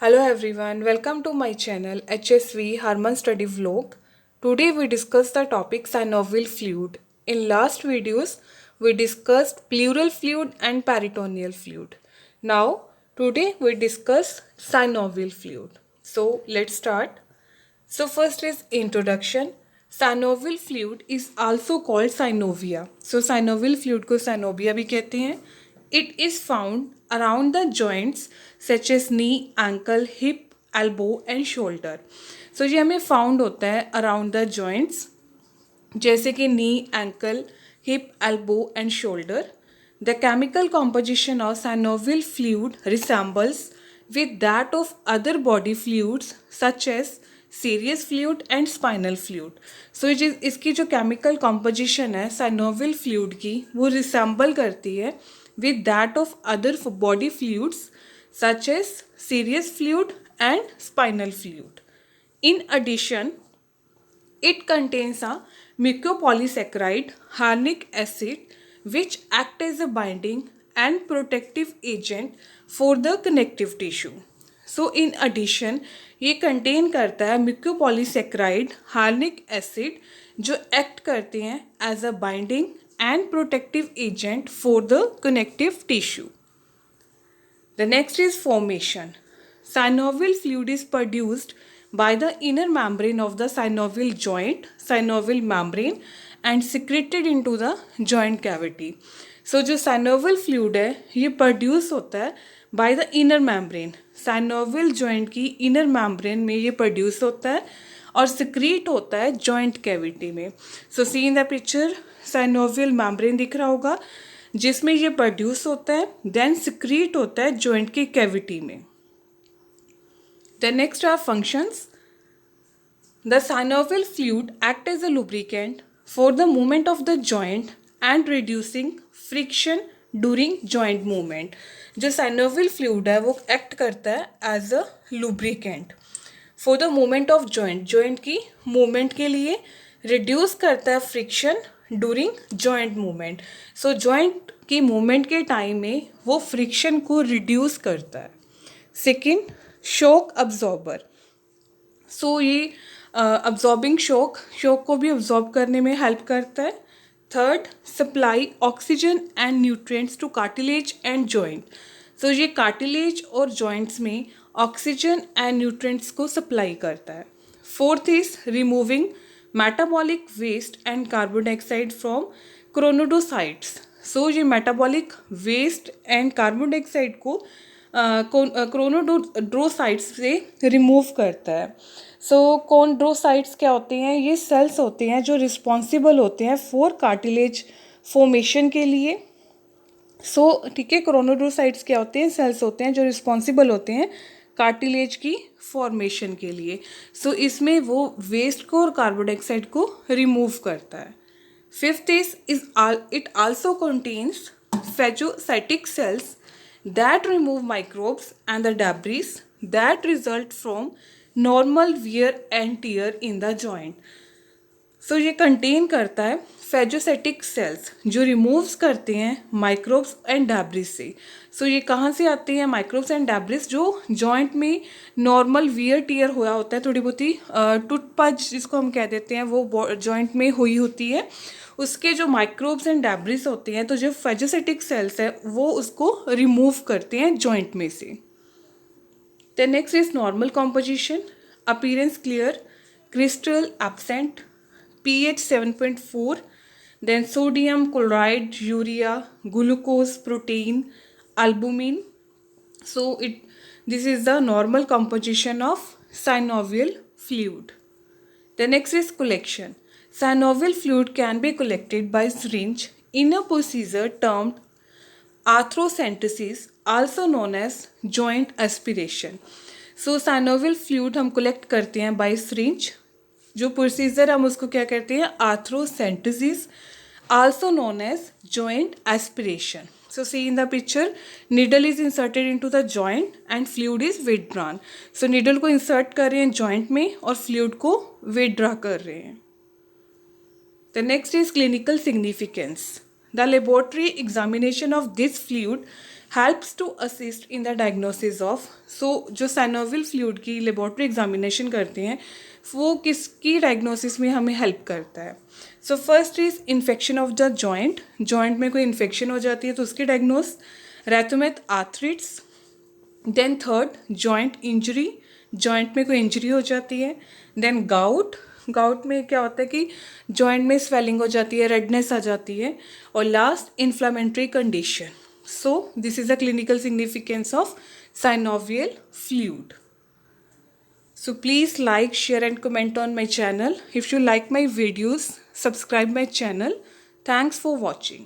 Hello everyone, welcome to my channel HSV Harman Study Vlog. Today we discuss the topic synovial fluid. In last videos we discussed pleural fluid and peritoneal fluid. Now today we discuss synovial fluid. So let's start. So first is introduction. Synovial fluid is also called synovia. So synovial fluid को synovia भी कहते हैं. It is found around the joints such as knee, ankle, hip, elbow and shoulder. So ये हमें found होता है around the joints जैसे कि knee, ankle, hip, elbow and shoulder. The chemical composition of synovial fluid resembles with that of other body fluids such as serous fluid and spinal fluid. So इसकी जो chemical composition है synovial fluid की वो resemble करती है with that of other body fluids such as serous fluid and spinal fluid. In addition it contains a mucopolysaccharide harnic acid which act as a binding and protective agent for the connective tissue. So in addition ये contain करता है mucopolysaccharide harnic acid जो act करते हैं as a binding and protective agent for the connective tissue. The next is formation. Synovial fluid is produced by the inner membrane of the synovial joint, synovial membrane, and secreted into the joint cavity. So जो synovial fluid है ये produce होता है by the inner membrane. Synovial joint की inner membrane में ये produce होता है और secrete होता है joint cavity में. So see in the picture synovial membrane दिख रहा होगा जिसमें ये प्रोड्यूस होता है देन सिक्रीट होता है जॉइंट की कैविटी में. The next are functions. The synovial fluid act as a lubricant for the movement of the joint and reducing friction during joint movement. जो साइनोवियल फ्लूइड है वो एक्ट करता है as a lubricant for the movement of joint, joint की movement के लिए, reduce करता है friction during joint movement. So joint की मूवमेंट के टाइम में वो फ्रिक्शन को रिड्यूस करता है. Second, shock absorber. सो ये अब्जॉर्बिंग शॉक को भी अब्जॉर्ब करने में हेल्प करता है. Third, supply oxygen and nutrients to cartilage and joint. So ये कार्टिलेज और जॉइंट्स में ऑक्सीजन एंड न्यूट्रिएंट्स को सप्लाई करता है. Fourth is removing metabolic waste and carbon dioxide from chondrocytes. So ये metabolic waste and carbon dioxide को chondrocytes से remove करता है. सो कॉन्ड्रोसाइट्स क्या होते हैं? ये सेल्स होते हैं जो रिस्पॉन्सिबल होते हैं फॉर कार्टिलेज फॉर्मेशन के लिए. सो ठीक है, क्रोनोड्रोसाइट्स क्या होते हैं? सेल्स होते हैं जो रिस्पॉन्सिबल होते हैं कार्टिलेज की फॉर्मेशन के लिए. सो इसमें वो वेस्ट को और कार्बन डाइऑक्साइड को रिमूव करता है. Fifth is it also contains phagocytic cells that remove microbes and the debris that result from normal wear and tear in the joint. सो ये कंटेन करता है फेजोसेटिक सेल्स जो रिमूव्स करते हैं माइक्रोब्स एंड डैब्रिस से. सो ये कहाँ से आते हैं? माइक्रोब्स एंड डैब्रिस जो जॉइंट में नॉर्मल वियर टीयर हुआ होता है, थोड़ी बहुत ही टूटपज जिसको हम कह देते हैं वो जॉइंट में हुई होती है, उसके जो माइक्रोब्स एंड डैब्रिस होते हैं तो जो फेजोसेटिक सेल्स है वो उसको रिमूव करते हैं जॉइंट में से. The next is normal composition. Appearance clear, crystal absent, pH 7.4, then sodium chloride, urea, glucose, protein, albumin. So this is the normal composition of synovial fluid. The next is collection. Synovial fluid can be collected by syringe in a procedure termed arthrocentesis, also known as joint aspiration. So synovial fluid हम collect करते हैं by syringe. जो procedure हम उसको क्या कहते हैं? Arthrocentesis, also known as joint aspiration. So see in the picture, needle is inserted into the joint and fluid is withdrawn. So needle को इंसर्ट कर रहे हैं जॉइंट में और फ्लूइड को विथड्रॉ कर रहे हैं. The next is clinical significance. The laboratory examination of this fluid helps to assist in the diagnosis of. So जो साइनोवियल फ्लूइड की लेबोरेटरी एग्जामिनेशन करते हैं वो किसकी डायग्नोसिस में हमें हेल्प करता है। So first is infection of the joint, joint में कोई इन्फेक्शन हो जाती है तो उसकी diagnose, rheumatoid arthritis. Then third joint injury, जॉइंट में कोई इंजरी हो जाती है। देन गाउट, गाउट में क्या होता है कि जॉइंट में स्वेलिंग हो जाती है, रेडनेस आ जाती है। और last inflammatory condition. So this is the clinical significance of synovial fluid. So please like, share and comment on my channel. If you like my videos, subscribe my channel. Thanks for watching.